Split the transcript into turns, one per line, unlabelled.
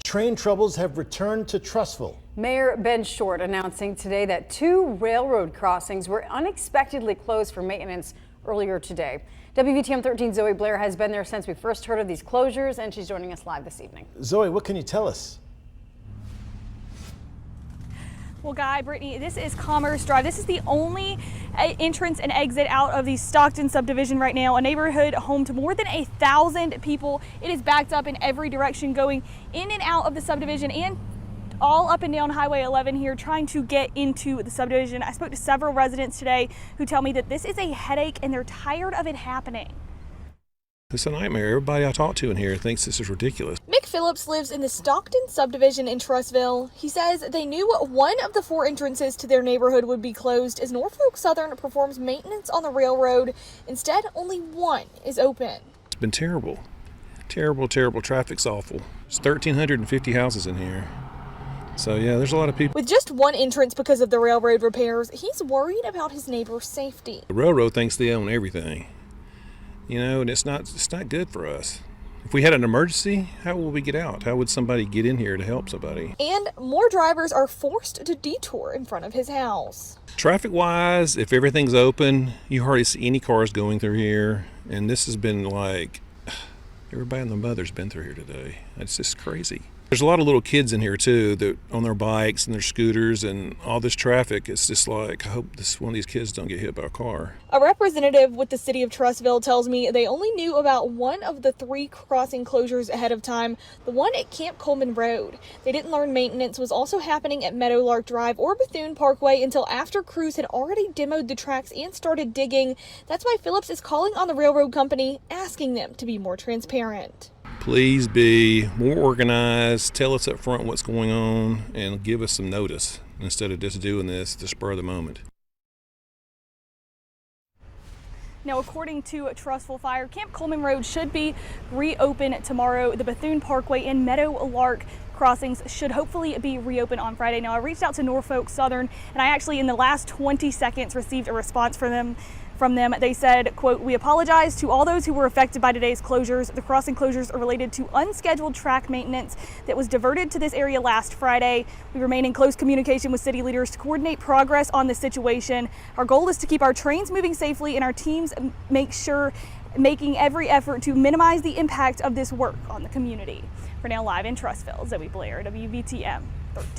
Train troubles have returned to Trussville.
Mayor Ben Short announcing today that 2 railroad crossings were unexpectedly closed for maintenance earlier today. WVTM 13 Zoe Blair has been there since we first heard of these closures, and she's joining us live this evening.
Zoe, what can you tell us?
Well, Guy, Brittany, this is Commerce Drive. This is the only entrance and exit out of the Stockton subdivision right now, a neighborhood home to more than 1,000 people. It is backed up in every direction going in and out of the subdivision and all up and down Highway 11 here trying to get into the subdivision. I spoke to several residents today who tell me that this is a headache and they're tired of it happening.
It's a nightmare. Everybody I talk to in here thinks this is ridiculous.
Mick Phillips lives in the Stockton subdivision in Trussville. He says they knew one of the 4 entrances to their neighborhood would be closed as Norfolk Southern performs maintenance on the railroad. Instead, only one is open.
It's been terrible. Terrible, terrible. Traffic's awful. There's 1,350 houses in here. So yeah, there's a lot of people.
With just one entrance because of the railroad repairs, he's worried about his neighbor's safety.
The railroad thinks they own everything. You know, and it's not good for us. If we had an emergency, how will we get out? How would somebody get in here to help somebody?
And more drivers are forced to detour in front of his house.
Traffic-wise, if everything's open, you hardly see any cars going through here. And this has been like, everybody and their mother's been through here today. It's just crazy. There's a lot of little kids in here too, that on their bikes and their scooters, and all this traffic. It's just like, I hope one of these kids don't get hit by a car.
A representative with the city of Trussville tells me they only knew about one of the 3 crossing closures ahead of time, the one at Camp Coleman Road. They didn't learn maintenance was also happening at Meadowlark Drive or Bethune Parkway until after crews had already demoed the tracks and started digging. That's why Phillips is calling on the railroad company, asking them to be more transparent.
Please be more organized, tell us up front what's going on, and give us some notice instead of just doing this at the spur of the moment.
Now, according to Trussville Fire, Camp Coleman Road should be reopened tomorrow. The Bethune Parkway and Meadowlark crossings should hopefully be reopened on Friday. Now, I reached out to Norfolk Southern, and I actually, in the last 20 seconds, received a response from them. They said, quote, "We apologize to all those who were affected by today's closures. The crossing closures are related to unscheduled track maintenance that was diverted to this area last Friday. We remain in close communication with city leaders to coordinate progress on this situation. Our goal is to keep our trains moving safely, and our teams making every effort to minimize the impact of this work on the community." For now, live in Trussville, Zoe Blair, WVTM 13.